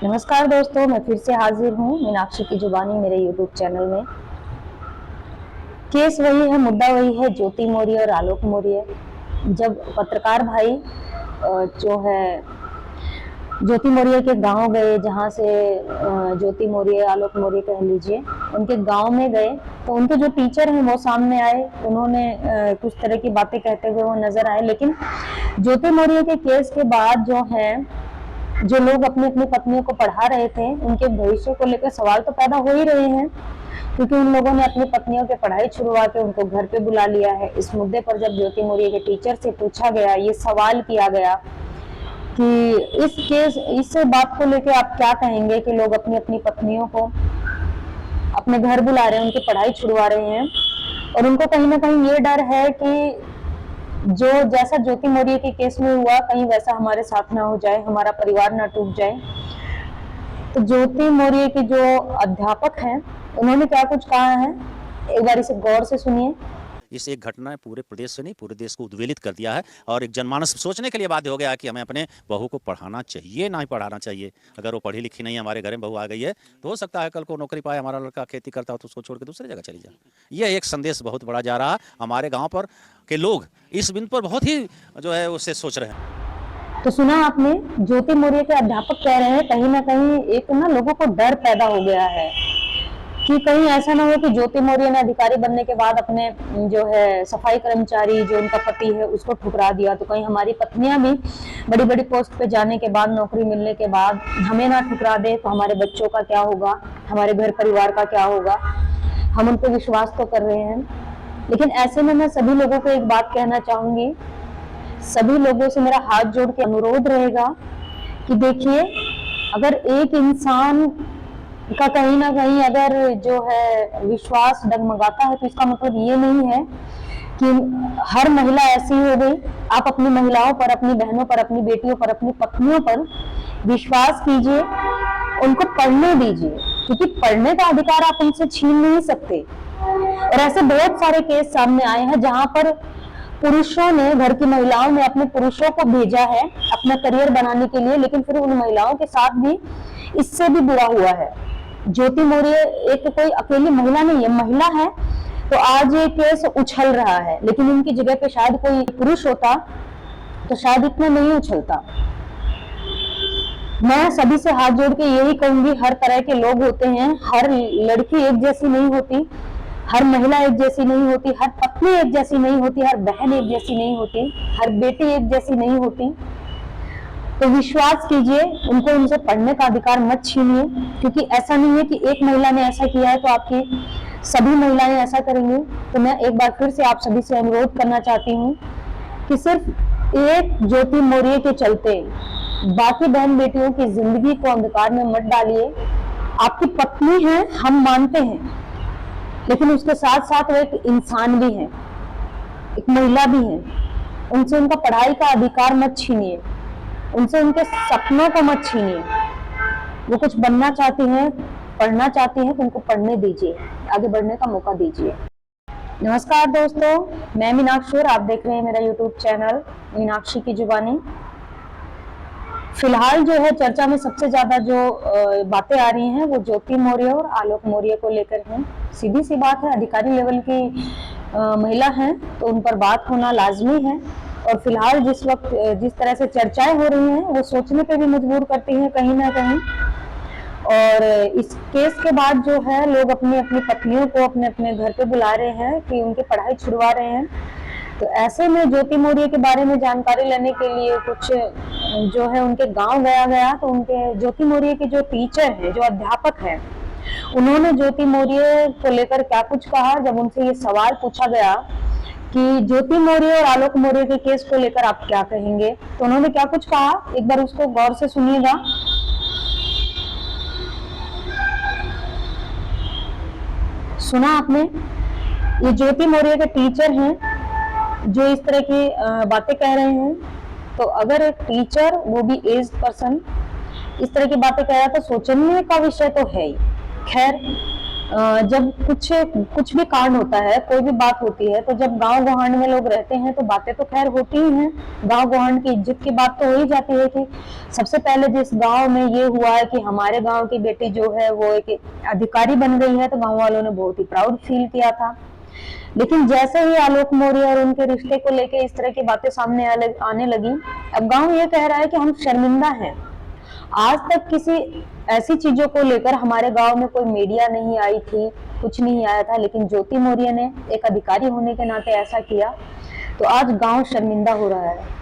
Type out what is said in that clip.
नमस्कार दोस्तों, मैं फिर से हाजिर हूँ मीनाक्षी की जुबानी मेरे यूट्यूब चैनल में। केस वही है, मुद्दा वही है, ज्योति मौर्य और आलोक मौर्य। जब पत्रकार भाई जो है ज्योति मौर्य के गांव गए, जहां से ज्योति मौर्य आलोक मौर्य कह लीजिए, उनके गांव में गए तो उनके जो टीचर हैं वो सामने आए। उन्होंने कुछ तरह की बातें कहते हुए वो नजर आए। लेकिन ज्योति मौर्य के केस के बाद जो लोग अपनी अपनी पत्नियों को पढ़ा रहे थे, उनके भविष्य को लेकर सवाल तो पैदा हो ही रहे हैं, क्योंकि उन लोगों ने अपनी पत्नियों की पढ़ाई छुड़वा के उनको घर पे बुला लिया है। इस मुद्दे पर जब ज्योति मौर्य के टीचर से पूछा गया, ये सवाल किया गया कि इस बात को लेकर आप क्या कहेंगे कि लोग अपनी अपनी पत्नियों को अपने घर बुला रहे हैं, उनकी पढ़ाई छुड़वा रहे हैं, और उनको कहीं ना कहीं ये डर है कि जो जैसा ज्योति मौर्य के केस में हुआ, कहीं वैसा हमारे साथ ना हो जाए, हमारा परिवार ना टूट जाए। तो ज्योति मौर्य के जो अध्यापक हैं, उन्होंने क्या कुछ कहा है, एक बार इसे गौर से सुनिए। इस एक घटना ने पूरे प्रदेश से नहीं, पूरे देश को उद्वेलित कर दिया है और एक जनमानस सोचने के लिए बाध्य हो गया कि हमें अपने बहू को पढ़ाना चाहिए, ना ही पढ़ाना चाहिए। अगर वो पढ़ी लिखी नहीं, हमारे घर में बहू आ गई है, तो हो सकता है कल को नौकरी पाए, हमारा लड़का खेती करता हो तो उसको छोड़ के दूसरी जगह चली जाए। यह एक संदेश बहुत बड़ा जा रहा है। हमारे गाँव पर के लोग इस बिंदु पर बहुत ही जो है उससे सोच रहे हैं। तो सुना आपने, ज्योति मौर्य के अध्यापक कह रहे हैं कहीं ना कहीं एक लोगों को डर पैदा हो गया है कि कहीं ऐसा ना हो कि ज्योति मौर्य ने अधिकारी बनने के बाद अपने जो है सफाई कर्मचारी, जो उनका पति है, उसको ठुकरा दिया, तो कहीं हमारी पत्नियां भी बड़ी बड़ी पोस्ट पे जाने के बाद, नौकरी मिलने के बाद हमें ना ठुकरा दे, तो हमारे बच्चों का क्या होगा, हमारे घर परिवार का क्या होगा। हम उन पर विश्वास तो कर रहे हैं, लेकिन ऐसे में मैं सभी लोगों को एक बात कहना चाहूंगी, सभी लोगों से मेरा हाथ जोड़ के अनुरोध रहेगा कि देखिए, अगर एक इंसान का कहीं ना कहीं अगर जो है विश्वास डगमगाता है, तो इसका मतलब ये नहीं है कि हर महिला ऐसी हो गई। आप अपनी महिलाओं पर, अपनी बहनों पर, अपनी बेटियों पर, अपनी पत्नियों पर विश्वास कीजिए, उनको पढ़ने दीजिए, क्योंकि पढ़ने का अधिकार आप उनसे छीन नहीं सकते। और ऐसे बहुत सारे केस सामने आए हैं जहां पर पुरुषों ने, घर की महिलाओं ने अपने पुरुषों को भेजा है अपना करियर बनाने के लिए, लेकिन फिर उन महिलाओं के साथ भी इससे भी बुरा हुआ है। ज्योति मौर्य एक कोई अकेली महिला नहीं है, महिला है, तो आज ये केस उछल रहा है, लेकिन उनकी जगह पे शायद कोई पुरुष होता तो शायद इतना नहीं उछलता। मैं सभी से हाथ जोड़ के यही कहूंगी, हर तरह के लोग होते हैं, हर लड़की एक जैसी नहीं होती, हर महिला एक जैसी नहीं होती, हर पत्नी एक जैसी नहीं होती, हर बहन एक जैसी नहीं होती, हर बेटी एक जैसी नहीं होती। तो विश्वास कीजिए, उनको उनसे पढ़ने का अधिकार मत छीनिए, क्योंकि ऐसा नहीं है कि एक महिला ने ऐसा किया है तो आपकी सभी महिलाएं ऐसा करेंगी। तो मैं एक बार फिर से आप सभी से अनुरोध करना चाहती हूँ कि सिर्फ एक ज्योति मौर्य के चलते बाकी बहन बेटियों की जिंदगी को अंधकार में मत डालिए। आपकी पत्नी है, हम मानते हैं, लेकिन उसके साथ साथ वो एक इंसान भी है, एक महिला भी है। उनसे उनका पढ़ाई का अधिकार मत छीनिए, उनसे उनके सपनों को मत छीनिए। वो कुछ बनना चाहती हैं, पढ़ना चाहती हैं, तो उनको पढ़ने दीजिए, आगे बढ़ने का मौका दीजिए। नमस्कार दोस्तों, मैं मीनाक्षी और आप देख रहे हैं मेरा यूट्यूब चैनल मीनाक्षी की जुबानी। फिलहाल जो है चर्चा में सबसे ज्यादा जो बातें आ रही हैं वो ज्योति मौर्य और आलोक मौर्य को लेकर हैं। सीधी सी बात है, अधिकारी लेवल की महिला हैं तो उन पर बात होना लाजमी है। और फिलहाल जिस वक्त जिस तरह से चर्चाएं हो रही हैं, वो सोचने पे भी मजबूर करती हैं कहीं ना कहीं। और इस केस के बाद जो है लोग अपनी अपनी पत्नियों को अपने अपने घर पे बुला रहे हैं कि उनकी पढ़ाई छुड़वा रहे हैं। तो ऐसे में ज्योति मौर्य के बारे में जानकारी लेने के लिए कुछ जो है उनके गांव गया, तो उनके ज्योति मौर्य के जो टीचर हैं, जो अध्यापक हैं, उन्होंने ज्योति मौर्य को लेकर क्या कुछ कहा। जब उनसे ये सवाल पूछा गया कि ज्योति मौर्य और आलोक मौर्य के केस को लेकर आप क्या कहेंगे, तो उन्होंने क्या कुछ कहा, एक बार उसको गौर से सुनिएगा। सुना आपने, ये ज्योति मौर्य के टीचर हैं जो इस तरह की बातें कह रहे हैं। तो अगर एक टीचर, वो भी एज पर्सन, इस तरह की बातें कह रहा, तो सोचने का विषय तो है ही। खैर, जब कुछ भी कांड होता है, कोई भी बात होती है, तो जब गांव गुहांड में लोग रहते हैं तो बातें तो खैर होती ही हैं। गांव गुहांड की इज्जत की बात तो हो ही जाती है कि सबसे पहले जिस गांव में ये हुआ है कि हमारे गांव की बेटी जो है वो एक अधिकारी बन गई है, तो गांव वालों ने बहुत ही प्राउड फील किया था। लेकिन जैसे ही आलोक मौर्य और उनके रिश्ते को लेके इस तरह की बातें सामने आने लगी, अब गांव ये कह रहा है कि हम शर्मिंदा हैं। आज तक किसी ऐसी चीजों को लेकर हमारे गांव में कोई मीडिया नहीं आई थी, कुछ नहीं आया था, लेकिन ज्योति मौर्य ने एक अधिकारी होने के नाते ऐसा किया, तो आज गांव शर्मिंदा हो रहा है।